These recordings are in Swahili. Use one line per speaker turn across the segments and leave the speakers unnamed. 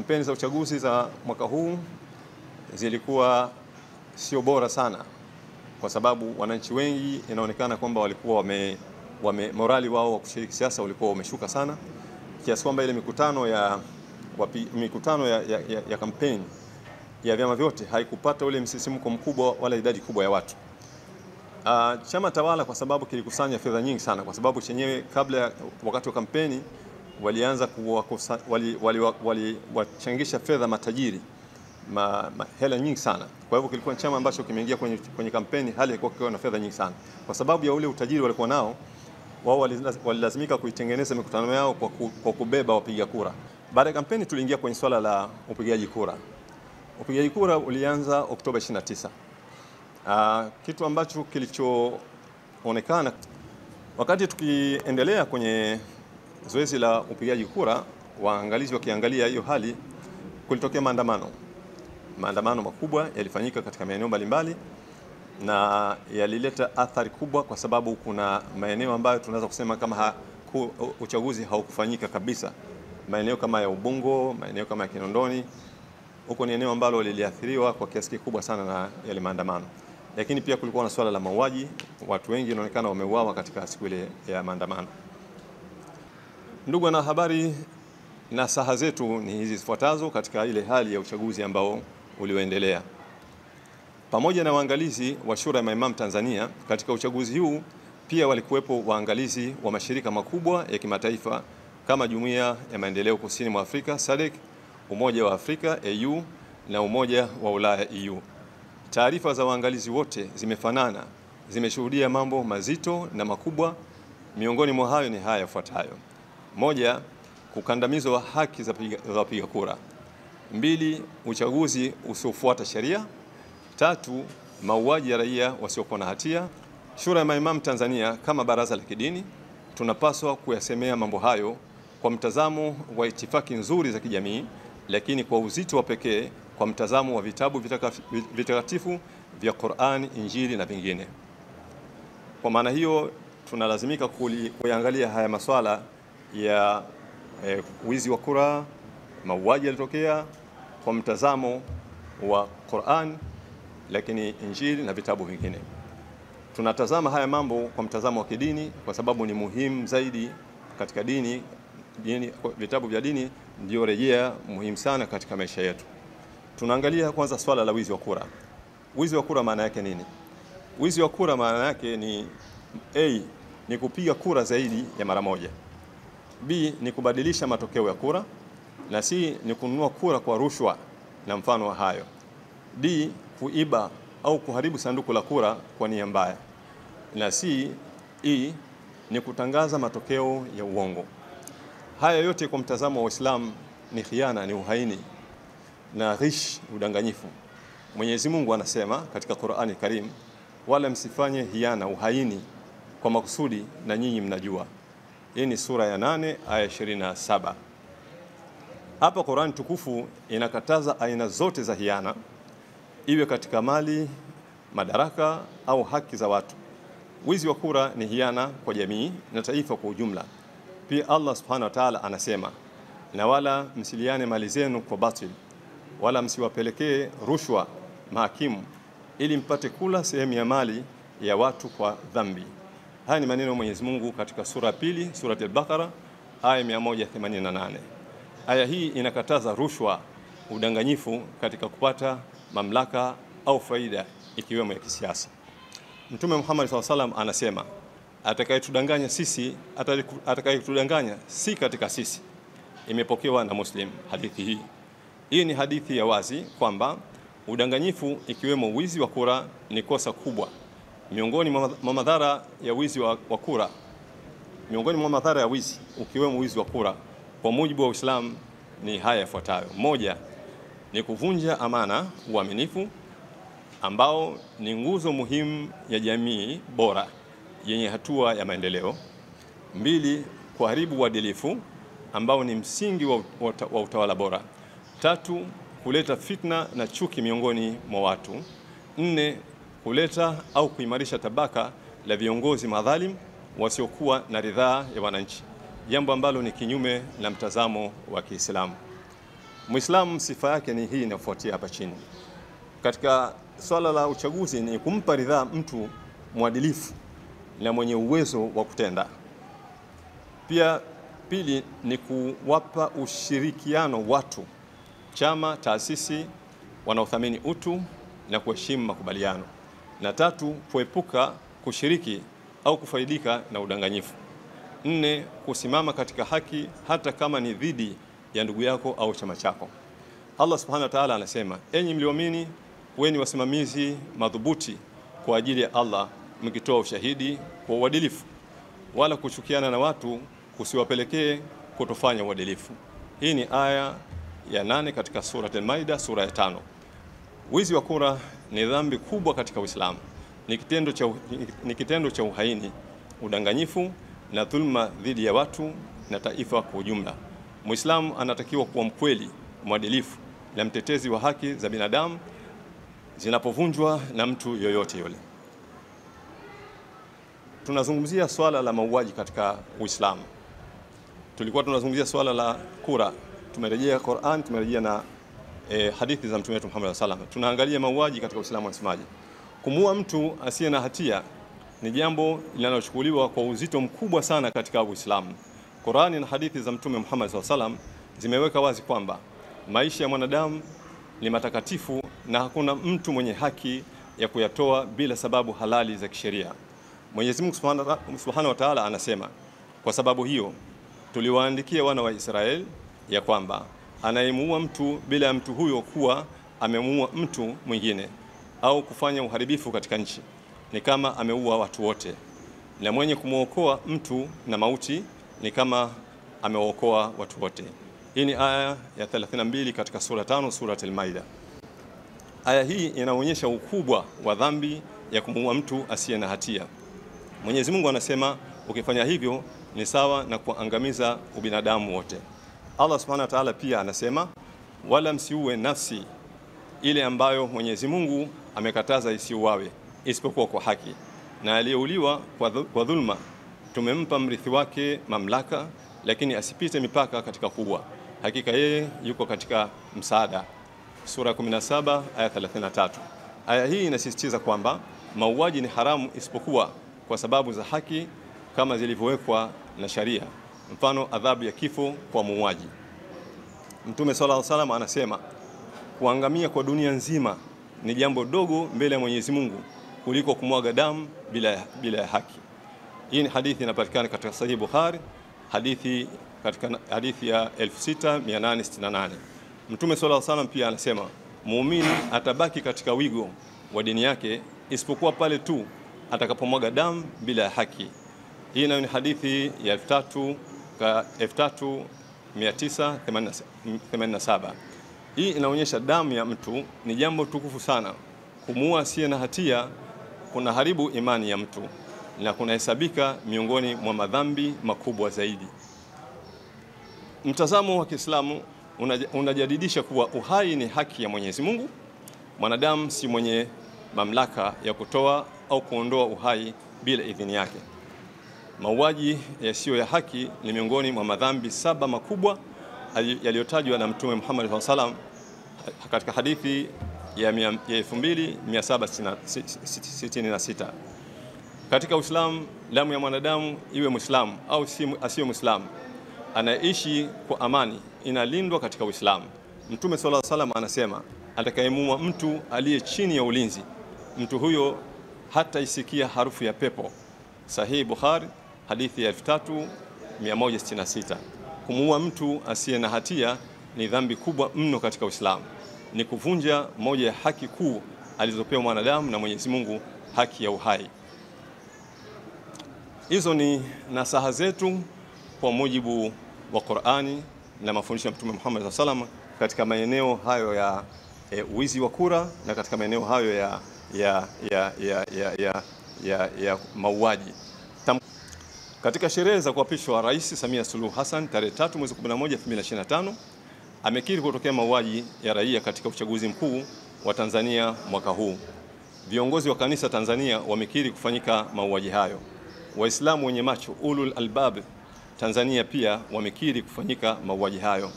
Kampeni za uchaguzi za mwaka huu zilikuwa sio bora sana, kwa sababu wananchi wengi inaonekana kwamba walikuwa morali wao wa kushiriki siasa ulikuwa umeshuka sana, kiasi kwamba ile mikutano ya kampeni ya vyama vyote haikupata ule msisimko mkubwa wala idadi kubwa ya watu. Chama tawala kwa sababu kilikusanya fedha nyingi sana, kwa sababu chenyewe kabla wakati wa kampeni walianza wachangisha fedha matajiri hela nyingi sana. Kwa hivyo kilikuwa chama ambacho kimeingia kwenye kampeni hali ilikuwa kikiwa na fedha nyingi sana. Kwa sababu ya ule utajiri walikuwa nao, wao walilazimika kuitengeneza mikutano yao kwa kubeba wapiga kura. Baada ya kampeni tuliingia kwenye swala la upigaji kura. Upigaji kura ulianza Oktoba 29. Kitu ambacho kilichoonekana wakati tukiendelea kwenye zoezi la upigaji kura, waangalizi wakiangalia hiyo hali, kulitokea maandamano makubwa yalifanyika katika maeneo mbalimbali na yalileta athari kubwa, kwa sababu kuna maeneo ambayo tunaweza kusema kama uchaguzi haukufanyika kabisa. Maeneo kama ya Ubungo, maeneo kama ya Kinondoni, huko ni eneo ambalo liliathiriwa kwa kiasi kikubwa sana na yale maandamano. Lakini pia kulikuwa na swala la mauaji, watu wengi inaonekana wameuawa katika siku ile ya maandamano. Ndugu wanahabari, nasaha zetu ni hizi zifuatazo katika ile hali ya uchaguzi ambao ulioendelea. Pamoja na waangalizi wa Shura ya Maimamu Tanzania, katika uchaguzi huu pia walikuwepo waangalizi wa mashirika makubwa ya kimataifa kama Jumuiya ya Maendeleo Kusini mwa Afrika SADC, Umoja wa Afrika AU na Umoja wa Ulaya EU. Taarifa za waangalizi wote zimefanana, zimeshuhudia mambo mazito na makubwa. Miongoni mwa hayo ni haya yafuatayo: 1, kukandamizwa haki za wapiga kura; 2, uchaguzi usiofuata sheria; 3, mauaji ya raia wasiokuwa na hatia. Shura ya Maimamu Tanzania kama baraza la kidini tunapaswa kuyasemea mambo hayo kwa mtazamo wa itifaki nzuri za kijamii, lakini kwa uzito wa pekee kwa mtazamo wa vitabu vitakatifu vya Qur'an, Injili na vingine. Kwa maana hiyo tunalazimika kuangalia haya maswala ya wizi wa kura, mauaji yalitokea kwa mtazamo wa Qur'an, lakini Injili na vitabu vingine. Tunatazama haya mambo kwa mtazamo wa kidini kwa sababu ni muhimu zaidi katika dini. Vitabu vya dini ndio rejea muhimu sana katika maisha yetu. Tunaangalia kwanza swala la wizi wa kura. Wizi wa kura maana yake nini? Wizi wa kura maana yake ni A, ni kupiga kura zaidi ya mara moja; B, ni kubadilisha matokeo ya kura; na C, ni kununua kura kwa rushwa na mfano wa hayo; D, kuiba au kuharibu sanduku la kura kwa nia mbaya; na E, ni kutangaza matokeo ya uongo. Haya yote kwa mtazamo wa Uislamu ni khiana, ni uhaini na ghish, udanganyifu. Mwenyezi Mungu anasema katika Qur'ani Karim, wala msifanye hiana, uhaini kwa makusudi na nyinyi mnajua. Hii ni sura ya 8 aya 27. Hapa Qur'ani tukufu inakataza aina zote za hiana, iwe katika mali, madaraka au haki za watu. Wizi wa kura ni hiana kwa jamii na taifa kwa ujumla. Pia Allah Subhanahu wa Ta'ala anasema, na wala msiliane mali zenu kwa batil, wala msiwapelekee rushwa mahakimu ili mpate kula sehemu ya mali ya watu kwa dhambi. Haya ni maneno ya Mwenyezi Mungu katika sura ya 2, sura Al-Baqara aya 188. Aya hii inakataza rushwa, udanganyifu katika kupata mamlaka au faida ikiwemo ya kisiasa. Mtume Muhammad SAW anasema, atakayetudanganya si katika sisi. Imepokewa na Muslim hadithi hii. Hii ni hadithi ya wazi kwamba udanganyifu ikiwemo wizi wa kura ni kosa kubwa. Miongoni mwa madhara ya wizi wa kura, ukiwemo wizi wa kura kwa mujibu wa Uislamu ni haya yafuatayo: 1, ni kuvunja amana, uaminifu ambao ni nguzo muhimu ya jamii bora yenye hatua ya maendeleo; 2, kuharibu uadilifu ambao ni msingi wa utawala bora; 3, kuleta fitna na chuki miongoni mwa watu; 4, kuleta au kuimarisha tabaka la viongozi madhalim wasiokuwa na ridhaa ya wananchi, jambo ambalo ni kinyume na mtazamo wa Kiislamu. Muislamu sifa yake ni hii inafuatia hapa chini. Katika swala la uchaguzi ni kumpa ridhaa mtu mwadilifu na mwenye uwezo wa kutenda. Pia pili ni kuwapa ushirikiano watu, chama, taasisi wanaothamini utu na kuheshimu makubaliano. Na tatu, kuepuka kushiriki au kufaidika na udanganyifu. 4, kusimama katika haki hata kama ni dhidi ya ndugu yako au chama chako. Allah Subhanahu wa Ta'ala anasema, enyi mlioamini, kuweni wasimamizi madhubuti kwa ajili ya Allah, mkitoa ushahidi kwa uadilifu, wala kuchukiana na watu kusiwapelekee kutofanya uadilifu. Hii ni aya ya 8 katika sura Al-Maida, sura ya 5. Wizi wa kura ni dhambi kubwa katika Uislamu. Ni kitendo cha uhaini, udanganyifu na dhulma dhidi ya watu na taifa kwa ujumla. Muislamu anatakiwa kuwa mkweli, mwadilifu na mtetezi wa haki za binadamu zinapovunjwa na mtu yoyote yule. Tunazungumzia swala la mauaji katika Uislamu. Tulikuwa tunazungumzia swala la kura. Tumerejea Qur'an, tumerejea na hadithi za Mtume wetu Muhammad sallallahu alaihi wasallam. Tunaangalia mauaji katika Uislamu unasemaje. Kumuua mtu asiye na hatia ni jambo linalochukuliwa kwa uzito mkubwa sana katika Uislamu. Qur'ani na hadithi za Mtume Muhammad sallallahu alaihi wasallam zimeweka wazi kwamba maisha ya mwanadamu ni matakatifu na hakuna mtu mwenye haki ya kuyatoa bila sababu halali za kisheria. Mwenyezi Mungu Subhanahu wa Ta'ala anasema, kwa sababu hiyo tuliwaandikia wana wa Israeli ya kwamba anayemuua mtu bila ya mtu huyo kuwa amemuua mtu mwingine au kufanya uharibifu katika nchi ni kama ameua watu wote, na mwenye kumuokoa mtu na mauti ni kama ameokoa watu wote. Hii ni aya ya 32 katika sura 5, sura Al-Maida. Aya hii inaonyesha ukubwa wa dhambi ya kumuua mtu asiye na hatia. Mwenyezi Mungu anasema ukifanya hivyo ni sawa na kuangamiza ubinadamu wote. Allah Subhanahu wa Ta'ala pia anasema, wala msiue nafsi ile ambayo Mwenyezi Mungu amekataza isiuawe isipokuwa kwa haki, na aliyeuliwa kwa dhulma tumempa mrithi wake mamlaka, lakini asipite mipaka katika kuua. Hakika yeye yuko katika msaada. Sura 17 aya 33. Aya hii inasisitiza kwamba mauaji ni haramu isipokuwa kwa sababu za haki kama zilivyowekwa na sharia, mfano adhabu ya kifo kwa muuaji. Mtume sallallahu alaihi wasallam anasema, kuangamia kwa dunia nzima ni jambo dogo mbele ya Mwenyezi Mungu kuliko kumwaga damu bila ya haki. Hii ni hadithi inapatikana katika Sahih Bukhari, hadithi ya 6868. Mtume sallallahu alaihi wasallam pia anasema, muumini atabaki katika wigo wa dini yake isipokuwa pale tu atakapomwaga damu bila ya haki. Hii ni hadithi ya 3987. Hii inaonyesha damu ya mtu ni jambo tukufu sana. Kumuua asiye na hatia kuna haribu imani ya mtu na kunahesabika miongoni mwa madhambi makubwa zaidi. Mtazamo wa Kiislamu unajadidisha kuwa uhai ni haki ya Mwenyezi Mungu. Mwanadamu si mwenye mamlaka ya kutoa au kuondoa uhai bila idhini yake. Mauaji yasiyo ya haki ni miongoni mwa madhambi 7 makubwa yaliyotajwa na Mtume Muhammad sallallahu alaihi wasallam katika hadithi ya 2766. Katika Uislamu, damu ya mwanadamu, iwe Muislamu au asiyo Muislamu, anaishi kwa amani, inalindwa katika Uislamu. Mtume sallallahu alaihi wasallam anasema, atakayemuua mtu aliye chini ya ulinzi, mtu huyo hata isikia harufu ya pepo. Sahih Bukhari, hadithi ya 3166. Kumuua mtu asiye na hatia ni dhambi kubwa mno katika Uislamu. Ni kuvunja moja ya haki kuu alizopewa mwanadamu na Mwenyezi Mungu, haki ya uhai. Hizo ni nasaha zetu kwa mujibu wa Qur'ani na mafundisho ya Mtume Muhammad sallallahu alaihi wasallam katika maeneo hayo ya wizi wa kura na katika maeneo hayo ya mauaji. Katika sherehe za kuapishwa Rais Samia Suluhu Hassan tarehe 3 mwezi 11 2025, amekiri kutokea mauaji ya raia katika uchaguzi mkuu wa Tanzania mwaka huu. Viongozi wa kanisa Tanzania wamekiri kufanyika mauaji hayo. Waislamu wenye macho ulul albab Tanzania pia wamekiri kufanyika mauaji hayo.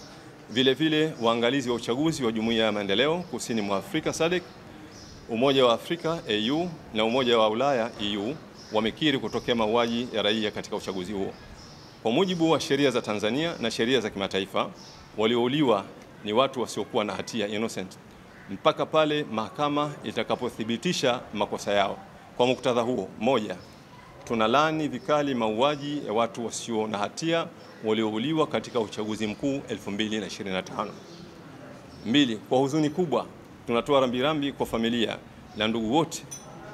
Vile vile waangalizi wa uchaguzi wa Jumuiya ya Maendeleo Kusini mwa Afrika SADC, Umoja wa Afrika AU na Umoja wa Ulaya EU wamekiri kutokea mauaji ya raia katika uchaguzi huo. Kwa mujibu wa sheria za Tanzania na sheria za kimataifa, waliouliwa ni watu wasiokuwa na hatia, innocent, mpaka pale mahakama itakapothibitisha makosa yao. Kwa muktadha huo, moja, tunalaani vikali mauaji ya watu wasio na hatia waliouliwa katika uchaguzi mkuu 2025. Mbili, kwa huzuni kubwa tunatoa rambirambi kwa familia na ndugu wote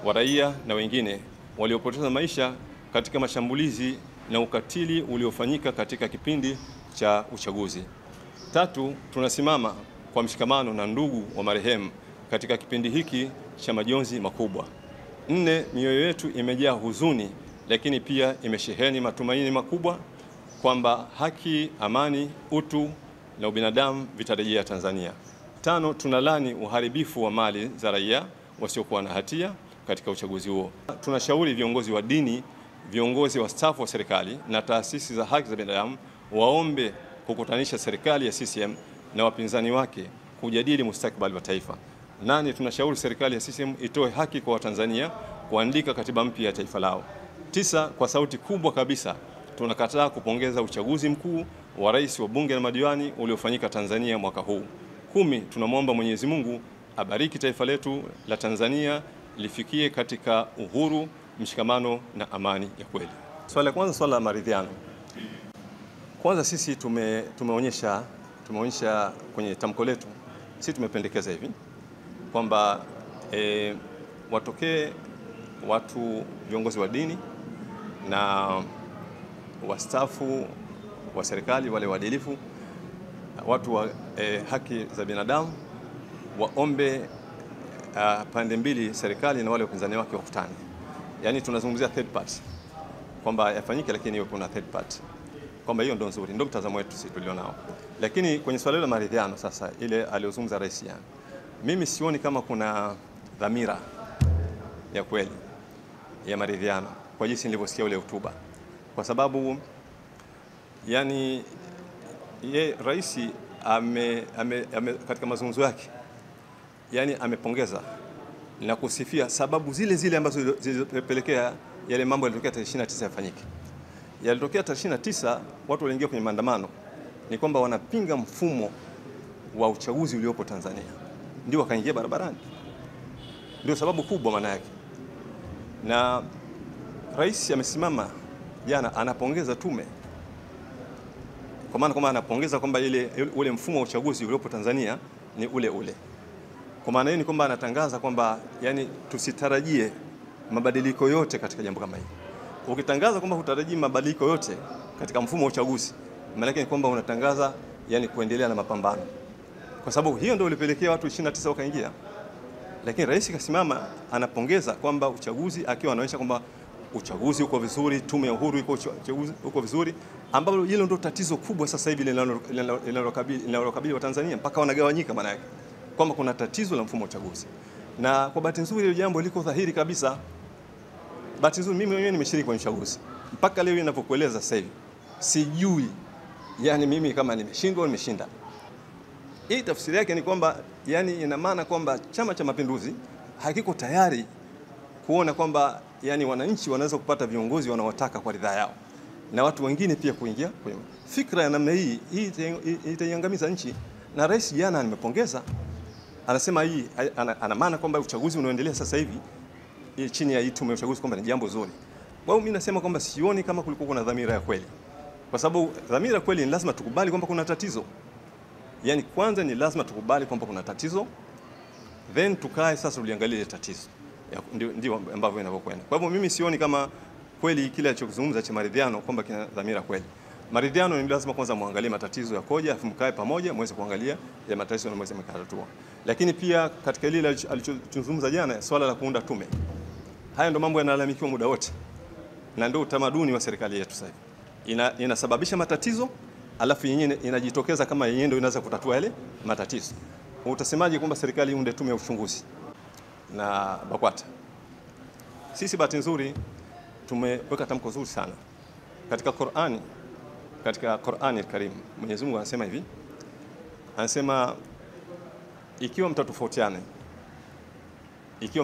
wa raia na wengine waliopoteza maisha katika mashambulizi na ukatili uliofanyika katika kipindi cha uchaguzi. Tatu, tunasimama kwa mshikamano na ndugu wa marehemu katika kipindi hiki cha majonzi makubwa. Nne, mioyo yetu imejaa huzuni lakini pia imesheheni matumaini makubwa kwamba haki, amani, utu na ubinadamu vitarejea Tanzania. Tano, tunalani uharibifu wa mali za raia wasiokuwa na hatia katika uchaguzi huo. Tunashauri viongozi wa dini, viongozi wa stafu wa serikali na taasisi za haki za binadamu waombe kukutanisha serikali ya CCM na wapinzani wake kujadili mustakabali wa taifa. Nane, tunashauri serikali ya CCM itoe haki kwa Watanzania kuandika katiba mpya ya taifa lao. Tisa, kwa sauti kubwa kabisa tunakataa kupongeza uchaguzi mkuu wa rais wa bunge na madiwani uliofanyika Tanzania mwaka huu. 10, tunamwomba Mwenyezi Mungu abariki taifa letu la Tanzania lifikie katika uhuru, mshikamano na amani ya kweli. Swala la kwanza, swala la maridhiano. Kwanza sisi tumeonyesha kwenye tamko letu, sisi tumependekeza hivi kwamba watokee watu viongozi wa dini na wastaafu wa serikali, wale waadilifu, watu wa haki za binadamu, waombe pande mbili, serikali na wale wapinzani wake, wakutane. Yaani tunazungumzia third party, kwamba yafanyike lakini iwe kuna third party, kwamba hiyo ndio nzuri, ndio mtazamo wetu sisi tulionao. Lakini kwenye swala la maridhiano sasa, ile aliyozungumza rais, yani mimi sioni kama kuna dhamira ya kweli ya maridhiano kwa jinsi nilivyosikia ule hotuba, kwa sababu yani rais katika mazungumzo yake yani amepongeza na kusifia sababu zile ambazo zilipelekea yale mambo yalitokea tarehe 29 yafanyike. Yalitokea tarehe 29, watu waliingia kwenye maandamano, ni kwamba wanapinga mfumo wa uchaguzi uliopo Tanzania, ndio wakaingia barabarani, ndio sababu kubwa maana yake. Na rais amesimama jana anapongeza tume, kwa maana kwamba anapongeza kwamba ule mfumo wa uchaguzi uliopo Tanzania ni ule. Kwa maana hiyo ni kwamba anatangaza kwamba yani tusitarajie mabadiliko yote katika jambo kama hili. Ukitangaza kwamba hutarajii mabadiliko yote katika mfumo wa uchaguzi, maana yake ni kwamba unatangaza yani kuendelea na mapambano, kwa sababu hiyo ndio ilipelekea watu 29 wakaingia. Lakini rais kasimama anapongeza kwamba uchaguzi, akiwa anaonyesha kwamba uchaguzi uko vizuri, tume ya uhuru uko vizuri, ambalo hilo ndio tatizo kubwa sasa hivi linalokabili wa Tanzania, mpaka wanagawanyika. Maana yake kwamba kuna tatizo la mfumo wa uchaguzi, na kwa bahati nzuri hilo jambo liko dhahiri kabisa. Bahati nzuri mimi mwenyewe nimeshiriki kwenye uchaguzi, mpaka leo ninapokueleza sasa hivi sijui yani mimi kama nimeshindwa au nimeshinda. Hii tafsiri yake ni kwamba yani ina maana kwamba Chama cha Mapinduzi hakiko tayari kuona kwamba yani wananchi wanaweza kupata viongozi wanaotaka kwa ridhaa yao, na watu wengine pia kuingia kwenye fikra ya namna hii itaiangamiza nchi. Na rais jana nimepongeza, anasema hii ana maana kwamba uchaguzi unaoendelea sasa hivi chini ya tume ya uchaguzi kwamba ni jambo zuri. Kwa hiyo mimi nasema kwamba sioni kama kulikuwa kuna dhamira ya kweli, kwa sababu dhamira ya kweli ni lazima tukubali kwamba kuna tatizo. Yani kwanza ni lazima tukubali kwamba kuna tatizo, then tukae sasa tuliangalie tatizo. Ndio ambavyo inavyokwenda. Kwa hivyo mimi sioni kama kweli kile alichozungumza cha maridhiano kwamba kina dhamira kweli. Maridhiano ni lazima kwanza muangalie matatizo yakoje, afu mkae pamoja muweze kuangalia ya matatizo na muweze mkatatua. Lakini pia katika lile alichozungumza jana, swala la kuunda tume, haya ndio mambo yanalalamikiwa muda wote, na ndio utamaduni wa serikali yetu sasa hivi. Inasababisha matatizo, alafu yenyewe inajitokeza kama yenyewe ndio inaweza kutatua yale matatizo. Utasemaje kwamba serikali iunde tume ya uchunguzi na BAKWATA? Sisi bahati nzuri tumeweka tamko zuri sana katika Qur'ani. Katika Qur'ani al-Karim Mwenyezi Mungu anasema hivi, anasema ikiwa mtatofautiana, Mwenyezi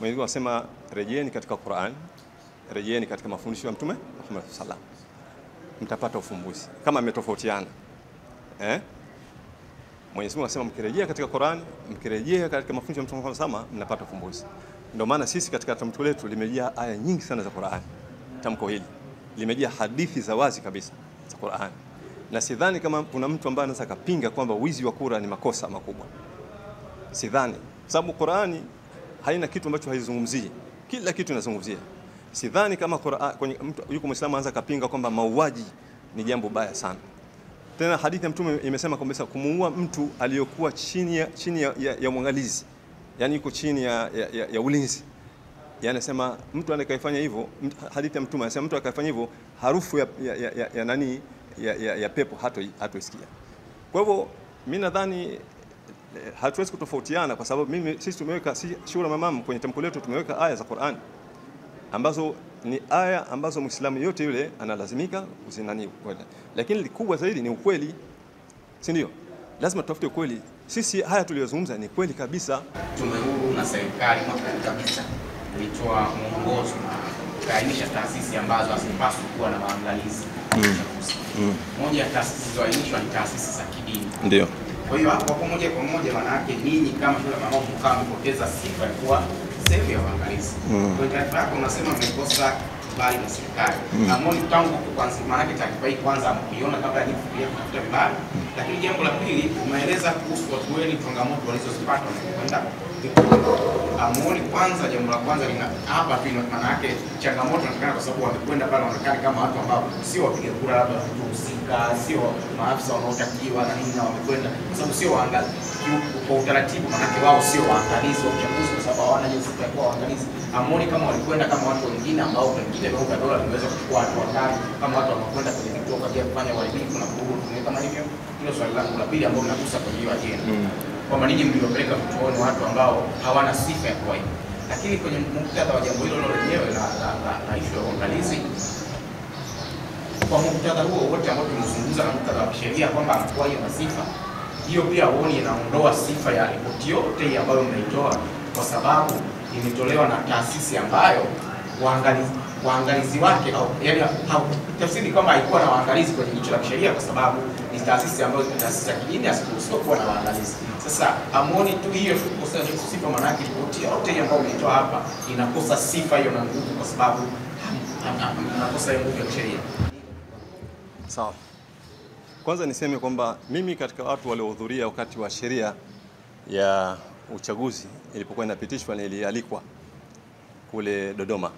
Mungu anasema rejeeni katika Qur'an, rejeeni katika mafundisho ya Mtume Muhammad sallallahu, mtapata ufumbuzi. Kama mmetofautiana, Mwenyezi Mungu anasema mkirejea katika Qur'an, mkirejea katika mafundisho ya Mtume Muhammad sallallahu, mnapata ufumbuzi. Ndio maana sisi katika tamko letu limejaa aya nyingi sana za Qur'an. Tamko hili limejaa hadithi za wazi kabisa za Qur'an, na sidhani kama kuna mtu ambaye anaweza kupinga kwamba wizi wa kura ni makosa makubwa. Sidhani, sababu Qur'ani haina kitu ambacho haizungumzii, kila kitu inazungumzia. Sidhani kama Qur'an kwenye mtu yuko Muislamu anaweza kupinga kwamba mauaji ni jambo baya sana. Tena hadithi ya Mtume imesema kwamba kumuua mtu aliyokuwa chini ya mwangalizi, yani yuko chini ya ulinzi, yani anasema mtu anayefanya hivyo, hadithi ya Mtume anasema mtu akafanya hivyo, harufu ya pepo hatoisikia. Kwa hivyo mimi nadhani hatuwezi kutofautiana, kwa sababu sisi tumeweka shura mamamu kwenye tamko letu, tumeweka aya za Qur'an ambazo ni aya ambazo Muislamu yote yule analazimika kuzinani kwenda, lakini kubwa zaidi ni ukweli, si ndio? Lazima tutafute ukweli. Sisi haya tuliyozungumza ni kweli kabisa.
Tume huru na serikali mwaka kabisa ilitoa mwongozo na kuainisha taasisi ambazo hazipaswi kuwa na maangalizi. Moja ya taasisi zilizoainishwa ni taasisi za kidini.
Ndio.
Kwa hiyo hapo kwa moja maana yake ninyi kama shule mama mkao mmepoteza sifa ya kuwa sehemu ya uangalizi. Kwa taarifa yako unasema mmekosa kibali na serikali. Amoni tangu kwanza, maana yake taarifa hii kwanza mkiona kabla ya kufikiria kutafuta vibali. Lakini jambo la pili, umeeleza kuhusu watu wengi changamoto walizozipata wanapokwenda. Amoni kwanza, jambo la kwanza lina hapa tu, maana yake changamoto inatokana kwa sababu wamekwenda pale wanaonekana kama watu ambao sio wapiga kura, labda wahusika, sio maafisa wanaotakiwa na nini, na wamekwenda kwa sababu sio waangalizi kwa utaratibu, maana yake wao sio waangalizi wa uchaguzi kwa sababu hawana hiyo sifa ya kuwa waangalizi. Amoni kama walikwenda kama watu wengine ambao pengine vyombo vya dola vimeweza kuchukua hatua kali, kama watu wanakwenda kwenye vituo kwa ajili ya kufanya uharibifu na vurugu kama hivyo. Hilo swali langu la pili ambalo linagusa kwenye hiyo ajenda. Kwamba ninyi mliopeleka vituoni watu ambao hawana sifa ya kuwa hivi. Lakini kwenye muktadha wa jambo hilo lenyewe la issue ya uangalizi, kwa muktadha huo wote ambao tumezungumza na muktadha wa sheria kwamba anakuwa hiyo na sifa, hiyo pia huoni inaondoa sifa ya ripoti yote hii ambayo mnaitoa, kwa sababu imetolewa na taasisi ambayo waangalizi wake yani tafsiri kama haikuwa na waangalizi kwenye jicho la kisheria, kwa sababu ni taasisi ambayo ni taasisi za kidini asipokuwa kuwa na waangalizi. Sasa amuoni tu hiyo kukosa sifa, maana yake ripoti yote ambayo umeitoa hapa inakosa sifa hiyo na nguvu, kwa sababu inakosa hiyo nguvu ya kisheria.
Sawa. Kwanza niseme kwamba mimi katika watu waliohudhuria wakati wa sheria ya uchaguzi ilipokuwa inapitishwa, nilialikwa kule Dodoma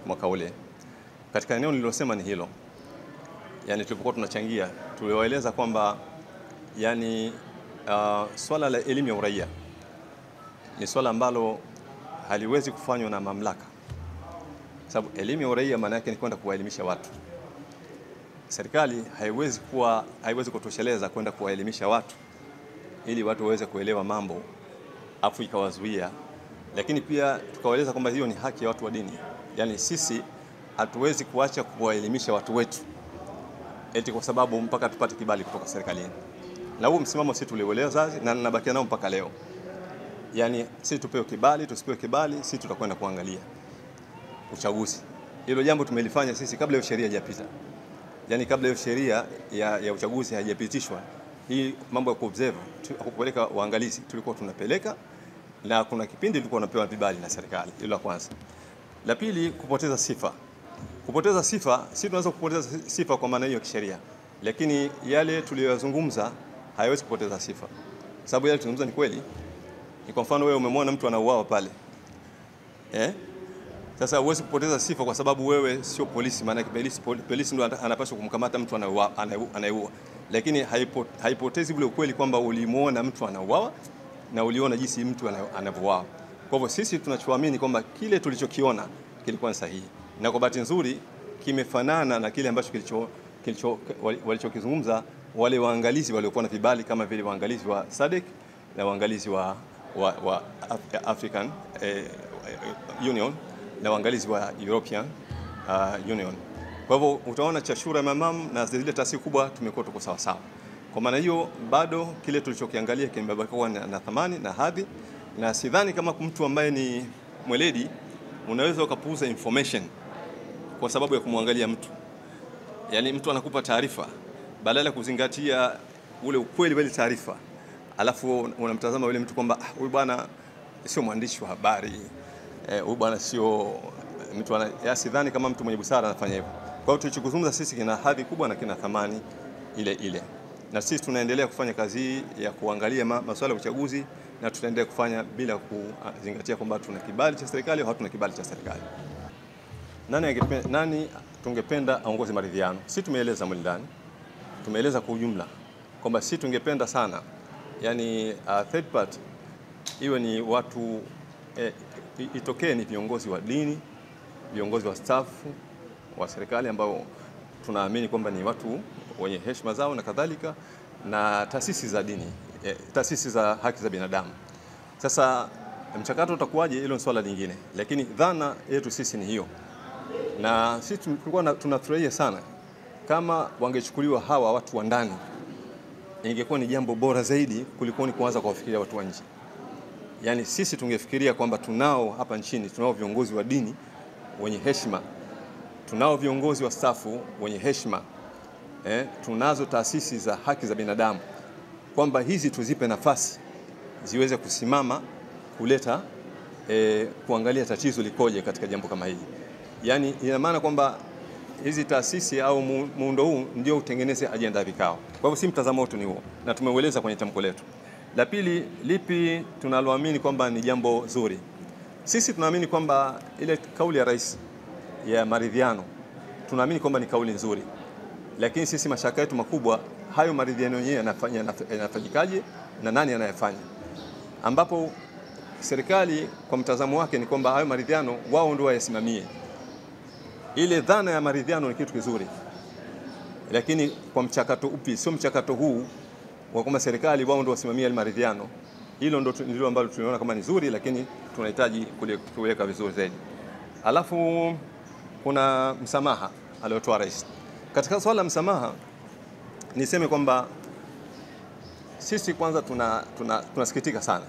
mwaka ule. Katika eneo nililosema ni hilo, yani tulipokuwa tunachangia, tuliwaeleza kwamba yani swala la elimu ya uraia ni swala ambalo haliwezi kufanywa na mamlaka, sababu elimu ya uraia maana yake ni kwenda kuwaelimisha watu. Serikali haiwezi kutosheleza kwenda kuwaelimisha watu ili watu waweze kuelewa mambo afu ikawazuia. Lakini pia tukawaeleza kwamba hiyo ni haki ya watu wa dini, yani sisi hatuwezi kuacha kuwaelimisha watu wetu eti kwa sababu mpaka tupate kibali kutoka serikalini. Na huo msimamo sisi tuliueleza na ninabakia nao mpaka leo. Yani sisi tupewe kibali, tusipewe kibali, sisi tutakwenda kuangalia uchaguzi. Hilo jambo tumelifanya sisi kabla ya sheria haijapita. Yani kabla ya sheria ya uchaguzi haijapitishwa, hii mambo ya kuobserve, kupeleka waangalizi tulikuwa tunapeleka, na kuna kipindi tulikuwa tunapewa vibali na serikali. Hilo la kwanza. La pili, kupoteza sifa. Kupoteza sifa, sisi tunaweza kupoteza sifa kwa maana hiyo kisheria, lakini yale tuliyozungumza hayawezi kupoteza sifa. Sababu yale tunazungumza ni kweli. Ni kwa mfano wewe umemwona mtu anauawa pale. Sasa huwezi kupoteza sifa kwa sababu wewe sio polisi, maana polisi ndio anapaswa kumkamata mtu anayeuawa. Lakini haipotezi ule ukweli kwamba ulimuona mtu anauawa na uliona jinsi mtu anavyouawa. Kwa hivyo sisi tunachoamini kwamba kile tulichokiona kilikuwa sahihi, na kwa bahati nzuri kimefanana na kile ambacho walichokizungumza wale waangalizi waliokuwa na vibali, kama vile waangalizi wa SADC na waangalizi wa African Union na waangalizi wa European Union. Kwa hivyo utaona cha shura mamam na zile taasisi kubwa tumekuwa tuko sawa sawa. Kwa maana hiyo bado kile tulichokiangalia kimebaki kuwa na thamani na hadhi, na sidhani kama mtu ambaye ni mweledi unaweza ukapuuza information kwa sababu ya kumwangalia mtu. Yani mtu anakupa taarifa badala ya kuzingatia ule ukweli wa ile taarifa, alafu unamtazama yule mtu kwamba huyu bwana sio mwandishi wa habari, huyu bwana sio mtu sidhani kama mtu mwenye busara anafanya hivyo. Kwa hiyo tulichokuzungumza sisi kina hadhi kubwa na kina thamani ile ile, na sisi tunaendelea kufanya kazi ya kuangalia masuala ya uchaguzi, na tutaendelea kufanya bila kuzingatia kwamba tuna kibali cha serikali au hatuna kibali cha serikali. Nani tungependa aongoze maridhiano? Sisi tumeeleza ndani, tumeeleza kwa ujumla kwamba sisi tungependa sana yani third party iwe ni watu itokee ni viongozi wa dini, viongozi wa staff wa serikali ambao tunaamini kwamba ni watu wenye heshima zao na kadhalika, na taasisi za dini, taasisi za haki za binadamu. Sasa mchakato utakuwaje, hilo ni swala lingine, lakini dhana yetu sisi ni hiyo, na sisi tulikuwa tunafurahia sana kama wangechukuliwa hawa watu wa ndani. Ingekuwa ni jambo bora zaidi kuliko ni kuanza kuwafikiria watu wa nje. Yani sisi tungefikiria kwamba tunao hapa nchini, tunao viongozi wa dini wenye heshima, tunao viongozi wa stafu wenye heshima, tunazo taasisi za haki za binadamu, kwamba hizi tuzipe nafasi ziweze kusimama kuleta kuangalia tatizo likoje katika jambo kama hili. Yani ina maana kwamba hizi taasisi au muundo huu ndio utengeneze ajenda ya vikao. Kwa hivyo si mtazamo wetu ni huo, na tumeueleza kwenye tamko letu. La pili, lipi tunaloamini kwamba ni jambo zuri? Sisi tunaamini kwamba ile kauli ya rais ya maridhiano, tunaamini kwamba ni kauli nzuri, lakini sisi mashaka yetu makubwa hayo maridhiano yenyewe yanafanyikaje na nani anayefanya, ambapo serikali kwa mtazamo wake ni kwamba hayo maridhiano wao ndio wayasimamie. Ile dhana ya maridhiano ni kitu kizuri, lakini kwa mchakato upi? Sio mchakato huu wa kwamba serikali wao ndio wasimamie ile maridhiano. Hilo ndio ambalo tunaona kama ni zuri, lakini tunahitaji kuweka vizuri zaidi. Alafu kuna msamaha aliotoa rais. Katika swala la msamaha niseme kwamba sisi kwanza tunasikitika sana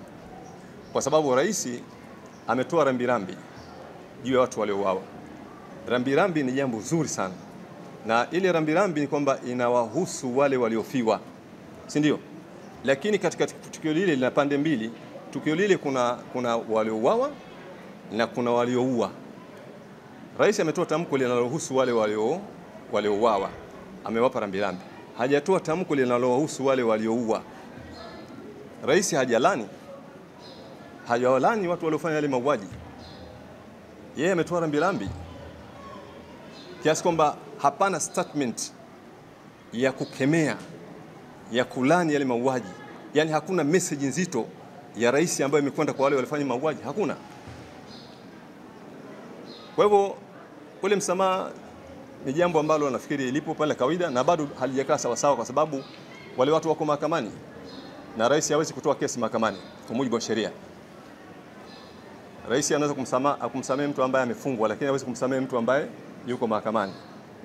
kwa sababu rais ametoa rambirambi juu ya watu waliouawa. Rambirambi ni jambo zuri sana, na ile rambirambi ni kwamba inawahusu wale waliofiwa, si ndio? Lakini katika tukio lile lina pande mbili. Tukio lile kuna waliouawa na kuna walioua. Rais ametoa tamko linalohusu wale waliouawa, amewapa rambirambi. Hajatoa tamko linalohusu wale walioua. Rais hajawalani watu waliofanya yale mauaji. Yeye ametoa rambirambi kiasi kwamba hapana statement ya kukemea, ya kulani yale mauaji. Yani hakuna message nzito ya rais ambayo imekwenda kwa wale walifanya mauaji, hakuna. Kwa hivyo ule msamaha ni jambo ambalo nafikiri lipo pale kawaida, na bado halijakaa sawa sawa, kwa sababu wale watu wako mahakamani na rais hawezi kutoa kesi mahakamani kwa mujibu wa sheria. Rais anaweza kumsamehe mtu ambaye amefungwa, lakini hawezi kumsamehe mtu ambaye yuko mahakamani.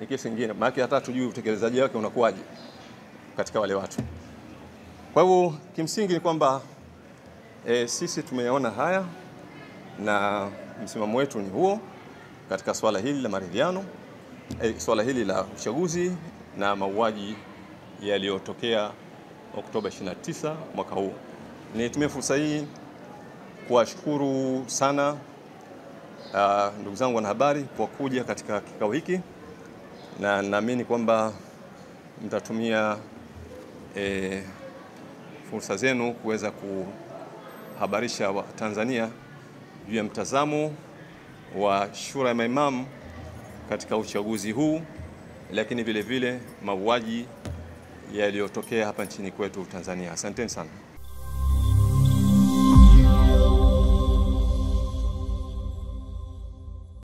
Ni kesi nyingine, maana hata tujui utekelezaji wake unakuwaje katika wale watu. Kwa hivyo kimsingi ni kwamba sisi tumeona haya na msimamo wetu ni huo katika swala hili la maridhiano, swala hili la uchaguzi na mauaji yaliyotokea Oktoba 29 mwaka huu. Nitumie fursa hii kuwashukuru sana ndugu zangu wanahabari kwa kuja katika kikao hiki, na naamini kwamba mtatumia fursa zenu kuweza kuhabarisha Watanzania juu ya mtazamo wa Shura ya Maimamu katika uchaguzi huu, lakini vile vile mauaji yaliyotokea hapa nchini kwetu Tanzania. Asanteni sana.